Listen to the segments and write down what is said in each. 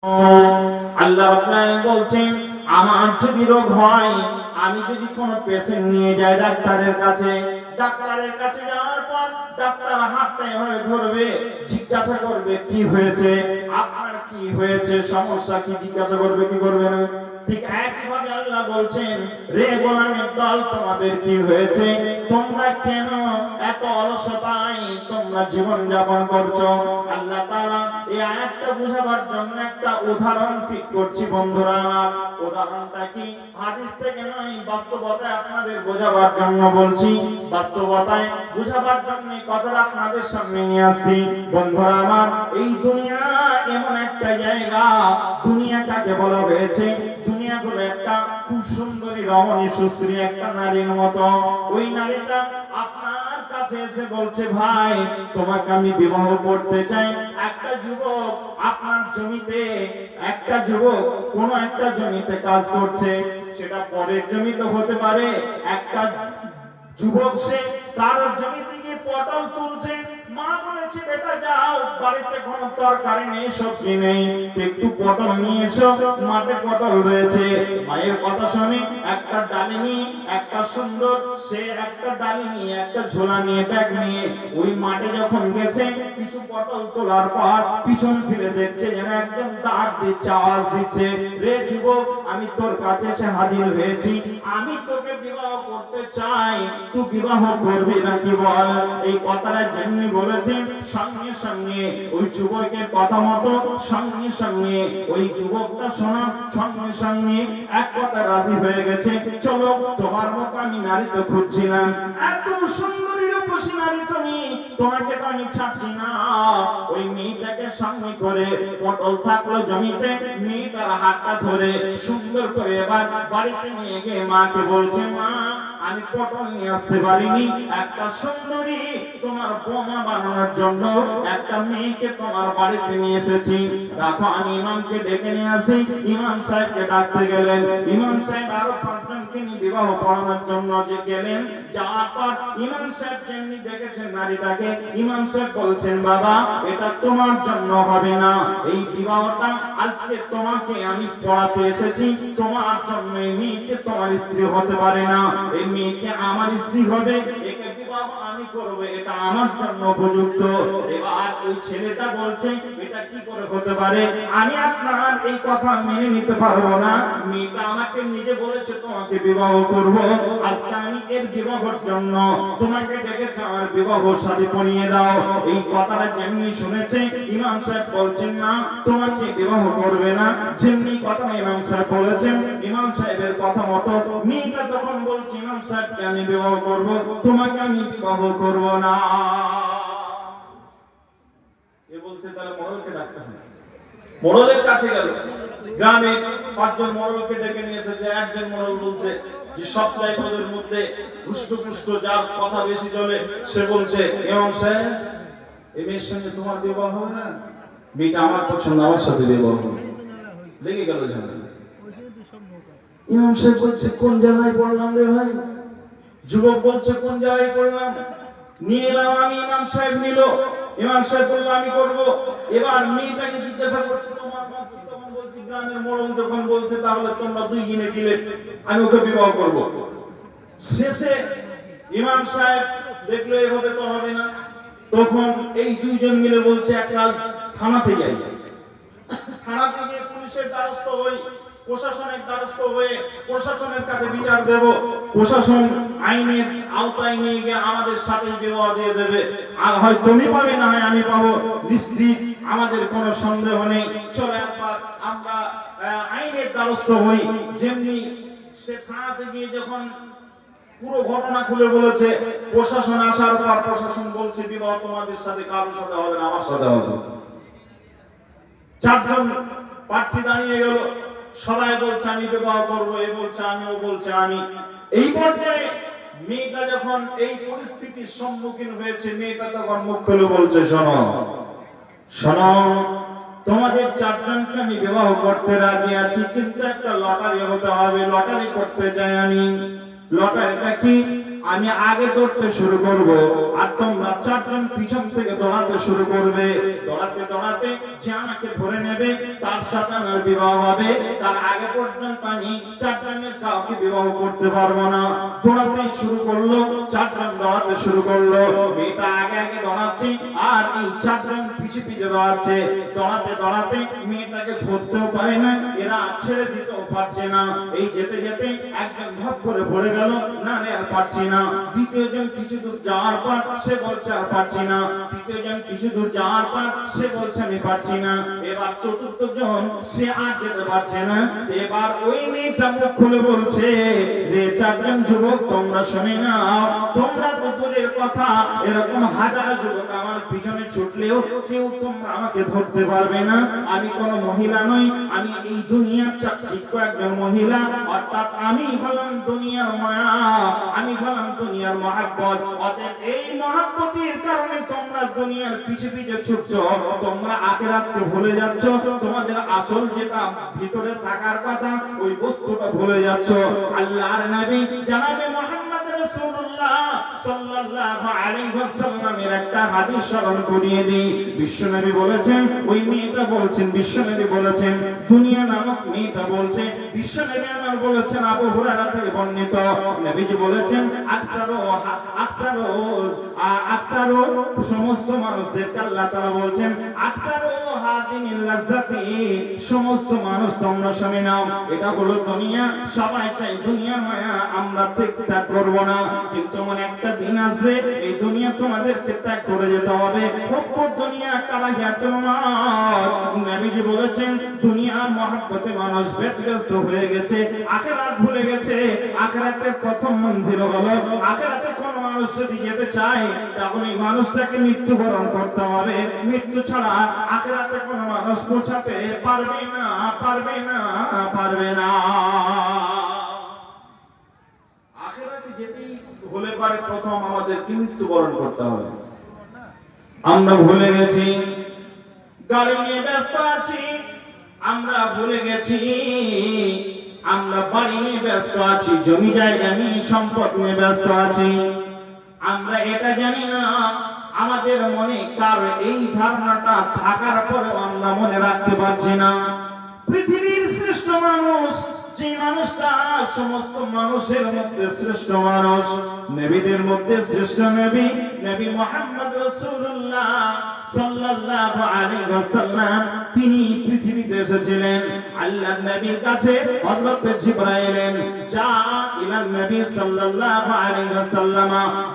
আল্লাহ রাব্বুল আলামিন বলছেন, আমার যদি রোগ হয়, আমি যদি কোনো পেশেন্ট নিয়ে যাই ডাক্তারের কাছে যাওয়ার পর ডাক্তার হাতটা এভাবে ধরবে, জিজ্ঞাসা করবে কি হয়েছে, আপনার কি হয়েছে, সমস্যা কি, জিজ্ঞাসা করবে, কি করবে না? ঠিক একইভাবে আল্লাহ বলছেন, রে গোলামের দল, তোমাদের কি হয়েছে? তোমরা কেন এত অলসতায় তোমরা জীবন যাপন করছো? আল্লাহ তাআলা এই আয়াতটা বোঝাবার জন্য একটা উদাহরণ ফিট করছি বন্ধুরা আমার। উদাহরণটা কি? হাদিস থেকে নয়, বাস্তবতায় আপনাদের বোঝাবার জন্য বলছি। বাস্তবতায় বোঝাবার জন্য কথাটা আপনাদের সামনে নিয়ে আসছি বন্ধুরা আমার। এই দুনিয়া এমন একটা জায়গা, দুনিয়া কাকে বলা হয়েছে? দুনিয়া হলো একটা খুব সুন্দরী রমণী সুশ্রী একটা নারীর মতো। ওই নারীটা আপনার কাছে এসে বলছে, ভাই তোমাকে আমি বিবাহ করতে চাই। একটা যুবক আপনার জমিতে, একটা যুবক কোন একটা জমিতে কাজ করছে, সেটা পরের জমিতে হতে পারে। একটা যুবক সে তার জমিতে গিয়ে পটল তুলছে। মা বলেছে, বেটা যাও, বাড়িতে কোনো তরকারি নেই, সবজি নেই, একটু পটল নিয়ে এসো, মাঠে পটল রয়েছে। মায়ের কথা শুনে একটা ডালি নিয়ে, একটা সুন্দর সে একটা ডালি নিয়ে, একটা ঝোলা নিয়ে, ব্যাগ নিয়ে ওই মাঠে যখন গেছে, কিছু পটল তোলার পর পিছন ফিরে দেখছে যেন একদম ডাক দিচ্ছে, আওয়াজ দিচ্ছে, রে যুবক, আমি তোর কাছে এসে হাজির হয়েছি, আমি তোকে বিবাহ করতে চাই, তুই বিবাহ করবি নাকি বল? এই কথাটা যেমনি বলেছেন, সঙ্গে সঙ্গে ওই যুবকের কথা মতো সঙ্গে সঙ্গে ওই যুবকটা শোনার সঙ্গে সঙ্গে এক কথা রাজি হয়ে গেছে, চলো, তোমার মতো আমি নারী তো খুঁজছিলাম, এত সুন্দরী রূপসী নারী তুমি, তোমাকে তো আমি ছাড়ছি না। ওই মেয়েটাকে সঙ্গে করে পটল থাকলো জমিতে, মেয়েটার হাতটা ধরে সুন্দর করে এবার বাড়িতে নিয়ে গিয়ে মাকে বলছে, মা আমি পটল নিয়ে আসতে পারিনি, একটা সুন্দরী তোমার বোমা বানানোর জন্য একটা মেয়েকে তোমার বাড়িতে নিয়ে এসেছি, রাখো আমি ইমামকে ডেকে নিয়ে আসি। ইমাম সাহেবকে ডাকতে গেলেন। ইমাম সাহেব আরো পাঁচজনকে নিয়ে বিবাহ পড়ানোর জন্য যে গেলেন, যাওয়ার পর ইমাম সাহেব যেমনি দেখেছেন নারীটাকে, ইমাম সাহেব বলছেন, বাবা এটা তোমার জন্য হবে না, এই বিবাহটা আজকে তোমাকে আমি পড়াতে এসেছি, তোমার জন্য। এই মেয়েকে তোমার স্ত্রী হতে পারে না, এই মেয়েকে আমার স্ত্রী হবে, একে বিবাহ আমি করব, এটা আমার জন্য উপযুক্ত। এবার ওই ছেলেটা বলছে, এটা কি করে হতে পারে, আমি আপনার এই কথা মেনে নিতে পারবো না, মেয়েটা আমাকে নিজে বলেছে তোমাকে বিবাহ করব, আজকে আমি এর বিবাহের জন্য তোমাকে ডেকেছে, আমার বিবাহ শাদী পড়িয়ে দাও। এই কথাটা যেমনি শুনেছে, ইমাম সাহেব বলছেন, না তোমাকে বিবাহ করবে না। যেমনি কথা ইমাম সাহেব বলেছেন, ইমাম সাহেবের কথা মতো মেয়েটা তখন বলছে, ইমাম সাহেবকে আমি বিবাহ করব, তোমাকে আমি বিবাহ করব না। এ বলছে, তাহলে মোড়লকে ডাকতে হবে। মোড়লের কাছে গেল, গ্রামে পাঁচজন মোড়লকে ডেকে নিয়ে এসেছে। একজন মোড়ল বলছে যে সবচাই ওদের মধ্যে হুষ্টপুষ্ট, যার কথা বেশি চলে, সে বলছে, ইমাম সাহেব এই মেয়ের সঙ্গে তোমার বিবাহ হবে না, মেয়েটা আমার পছন্দ, আমার সাথে বিবাহ হবে। লেগে গেল ঝামেলা। ইমাম সাহেব বলছে, কোন জায়গায় পড়লাম রে ভাই? যুবক বলছে, কোন জায়গায় পড়লাম? নিয়ে এলাম আমি, ইমাম সাহেব নিল, ইমাম সাহেব বলল আমি করব। এবার মেয়েটাকে জিজ্ঞাসা করছে, তোমার মত? তখন বলছে, গ্রামের মোড়ল যখন বলছে, তাহলে তোমরা দুই গিনে দিলে, আমি ওকে বিবাহ করব। শেষে ইমাম সাহেব দেখলো এভাবে তো হবে না, তখন এই দুইজন মিলে বলছে, এক কাজ, থানাতে যাই, থানাতে গিয়ে পুলিশের দ্বারস্থ হই, প্রশাসনের দ্বারস্থ হয়ে প্রশাসনের কাছে বিচার দেব, প্রশাসন আইনের আওতায় নিয়ে গিয়ে আমাদের সাথে বিবাহ দিয়ে দেবে, আর হয় তুমি পাবে, না হয় আমি পাবো, নিশ্চিত, আমাদের কোনো সন্দেহ নেই, চলো একবার আমরা আইনের দ্বারস্থ হই। যেমনি সে থানাতে গিয়ে যখন পুরো ঘটনা খুলে বলেছে, প্রশাসন আসার পর প্রশাসন বলছে, বিবাহ তোমাদের সাথে কারোর সাথে হবে না, আমার সাথে হবে। চারজন প্রার্থী দাঁড়িয়ে গেল, সবাই বলছে আমি বিবাহ করব, এ বলছে আমি, ও বলছে আমি। এই পর্যায়ে মেয়েটা যখন এই পরিস্থিতির সম্মুখীন হয়েছে, মেয়েটা তখন মুখ খুলে বলছে, শোনো শোনো, তোমাদের চারজনকে আমি বিবাহ করতে রাজি আছি, কিন্তু একটা লটারি হতে হবে, লটারি করতে চাই আমি। লটারিটা কি? আমি আগে দৌড়তে শুরু করব আর তোমরা চারজন পিছন থেকে দৌড়াতে শুরু করবে। দৌড়াতে দৌড়াতে যে আমাকে ধরে নেবে তার সাথে আমার বিবাহ হবে। তার আগে পর্যন্ত আমি চারজনের কাউকে বিবাহ করতে পারবো না। দৌড়াতে শুরু করলো, চারজন দৌড়াতে শুরু করলো। মেয়েটা আগে আগে দৌড়াচ্ছে আর এই চারজন পিছে পিছে দৌড়াচ্ছে। দৌড়াতে দৌড়াতে মেয়েটাকে ধরতেও পারে না, এরা ছেড়ে দিতেও পারছে না। এই যেতে যেতে একজন ধপ করে পড়ে গেল, না রে আর পারছি না। দ্বিতীয় জন কিছু দূর যাওয়ার পর সে বলছে আর পারছি না। তৃতীয় জন কিছু দূর যাওয়ার পর সে বলছে আমি পারছি না। এবার চতুর্থ জন সে আর যেতে পারছে না। এবার ওই মেয়েটা মুখ খুলে বলছে, রে চারজন যুবক তোমরা শুনে নাও, তোমরা তো দূরের কথা, এরকম হাজার যুবক আমার পিছনে ছুটলেও কেউ তোমরা আমাকে ধরতে পারবে না। আমি কোনো মহিলা নই, আমি এই দুনিয়ার চাকচিক্য একজন মহিলা, অর্থাৎ আমি হলাম দুনিয়ার মায়া, আমি হলাম দুনিয়ার মহাব্বত। অতএব এই মহাব্বতের কারণে তোমরা দুনিয়ার পিছে পিছে ছুটছো, তোমরা আখিরাতকে ভুলে যাচ্ছ, তোমাদের আসল যেটা ভিতরে থাকার কথা ওই বস্তুটা ভুলে যাচ্ছ। আল্লাহর নবী জনাবে মুহাম্মদ রাসূলুল্লাহ সাল্লাল্লাহু আলাইহি ওয়াসাল্লামের একটা হাদিস স্মরণ করিয়ে দিই। বিশ্বনবী বলেছেন, ওই মেয়েটা বলছেন, বিশ্বনবী বলেছেন, দুনিয়া নামক মেয়েটা বলছে, বিশ্বনবী আমার বলেছেন আবু হুরায়রা থেকে বর্ণিত, নবীজি বলেছেন আকসারু সমস্ত মানুষদেরকে আল্লাহ তাআলা বলছেন আকসারু হাদিমিল লাজ্জাতি, সমস্ত মানুষ তোমরা শুনে নাও, এটা হলো দুনিয়া। সবাই চাই দুনিয়ার মায়া আমরা ত্যাগ করব না, কিন্তু মনে একটা দিন আসবে এই দুনিয়া তোমাদেরকে ত্যাগ করে যেতে হবে। হুব্বুদ দুনিয়া কারাহিয়াতুল মাউত। নবীজি বলেছেন দুনিয়ার মহব্বতে মানুষ ব্যতিব্যস্ত হয়ে গেছে, আখিরাত ভুলে গেছে। আখিরাতের প্রথম মঞ্জিল হলো, আখিরাতে কোন মানুষ যদি যেতে চায় তাহলে মানুষটাকে মৃত্যুবরণ করতে হবে। মৃত্যু ছাড়া আখিরাতে কোন মানুষ পৌঁছাতে পারবে না, পারবে না, পারবে না। আখিরাতে যেতেই হলে পারে প্রথম আমাদেরকে মৃত্যুবরণ করতে হবে। আমরা ভুলে গেছি, গাড়ি নিয়ে ব্যস্ত আছি, আমরা ভুলে গেছি, আমরা বাড়ি নিয়ে ব্যস্ত আছি, জমি জায়গা নিয়ে সম্পদ নিয়ে ব্যস্ত আছি। আমরা এটা জানি না, আমাদের মনে কার এই ধারণাটা থাকার পরেও আমরা মনে রাখতে পারছি না। পৃথিবীর শ্রেষ্ঠ মানুষ যে মানুষটা সমস্ত মানুষের মধ্যে শ্রেষ্ঠ মানুষ, নবীদের মধ্যে শ্রেষ্ঠ নবী, নবী মুহাম্মদ রাসূলুল্লাহ সাল্লাল্লাহু আলাইহি ওয়াসাল্লাম, তিনি পৃথিবীতে এসেছিলেন। আল্লাহর নবীর কাছে হযরত জিবরাইল এলেন, যা ইলা নবী সাল্লাল্লাহু আলাইহি ওয়াসাল্লাম,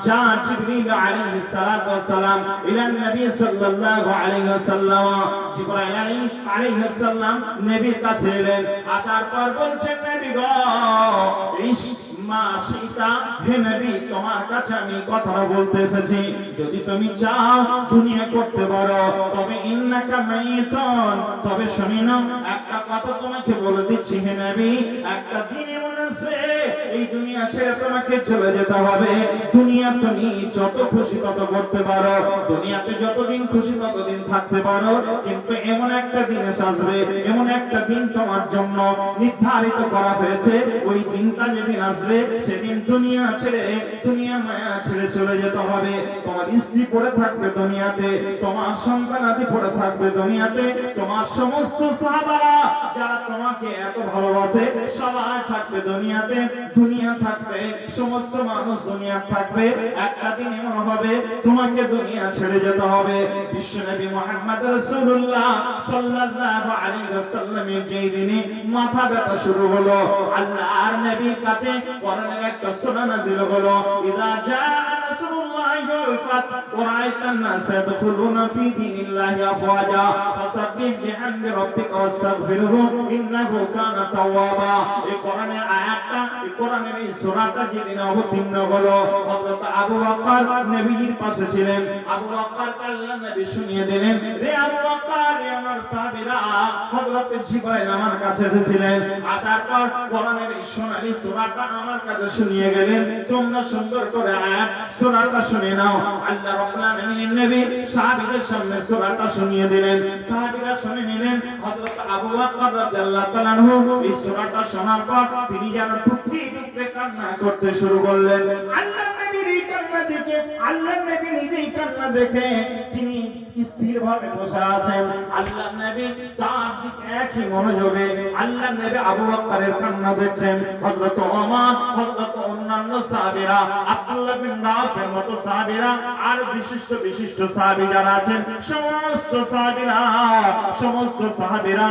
যা জিবরিল আলাইহিস সালাতু ওয়াসালাম ইলা নবী সাল্লাল্লাহু আলাইহি ওয়াসাল্লাম। জিবরাইল আলাইহিস সালাম নবীর কাছে এলেন, আসার পর বলছেন, নবী গো, ইশ মা সীতা, হে নবী তোমার কাছে আমি কথাটা বলতে এসেছি, যদি তুমি চাও দুনিয়া করতে পারো তবে ইন্নাকা মাইতুন, তবে শুনে নাও একটা কথা তোমাকে বলে দিচ্ছি হে নবী, একটা দিন এমন আসবে এই দুনিয়া ছেড়ে তোমাকে চলে যেতে হবে। দুনিয়া তুমি যত খুশি তত করতে পারো, দুনিয়াতে যতদিন খুশি ততদিন থাকতে পারো, কিন্তু এমন একটা দিন আসবে, এমন একটা দিন তোমার জন্য নির্ধারিত করা হয়েছে, ওই দিনটা যেদিন আসবে সেদিন দুনিয়া ছেড়ে, দুনিয়া মায়া ছেড়ে চলে যেতে হবে। তোমার স্ত্রী পড়ে থাকবে দুনিয়াতে, তোমার সন্তান আদি পড়ে থাকবে দুনিয়াতে, তোমার সমস্ত সাহাবারা যারা তোমাকে এত ভালোবাসে সবাই থাকবে দুনিয়াতে, দুনিয়া থাকবে, সমস্ত মানুষ দুনিয়া থাকবে। একটা দিন এমন হবে তোমাকে দুনিয়া ছেড়ে যেতে হবে। বিশ্বনবী মুহাম্মদ রাসূলুল্লাহ সাল্লাল্লাহু আলাইহি ওয়াসাল্লামের যেই দিনে মাথা ব্যথা শুরু হলো, আল্লাহর নবীর কাছে কোরআনের একটা সূরা নাযিল হলো, ইযা জাআ নাসরুল্লাহি ওয়াল ফাত ওয়া রাআইতান নাস ইয়াদখুলুনা ফি দীনিল্লাহি আফওয়াজা ফাসাব্বিহ বিহামদি রাব্বিকা ওয়াস্তাগফিরহু ইন্নাহু কানা তাওয়াবা। এই কোরআনের আয়াতটা, এই কোরআনের এই সূরাটা যেদিন অবতীর্ণ হলো, হযরত আবু বকর নবীর পাশে ছিলেন। আবু বকরকে আল্লাহর নবী শুনিয়ে দিলেন, রে আবু বকর, রে আমার সাহাবীরা, হযরত জিবরাইল আমার কাছে এসেছিলেন, আসার পর কোরআনের এই সোনালী সূরাটা আমার কাছে শুনিয়ে গেলেন। তোমরা সুন্দর করে আয়াত সূরাটা শুনে নাও। আল্লাহ রাব্বুল আলামিনের নবী সাহাবীদের সামনে সূরাটা শুনিয়ে দিলেন। সাহাবীরা শুনে নিলেন। হযরত আবু বকর রাদিয়াল্লাহু তাআলা আনহু এই সূরাটা শোনার পর তিনি যেন টুকরি টুকরে কান্না করতে শুরু করলেন। আল্লাহর নবীর এই কান্না দেখে, আল্লাহর নবী নিজেই কান্না দেখে তিনি স্থিরভাবে বসে আছেন। আল্লাহর নবী তার দিকে একই মনোযোগে আল্লাহর নবী আবু বকরের কান্না দেখছেন। হযরত ওমর, হযরত অন্যান্য সাহাবীরা, আব্দুল্লাহ বিন রাফের মতো সাহাবীরা আর বিশিষ্ট বিশিষ্ট সাহাবী যারা আছেন সমস্ত সাহাবীরা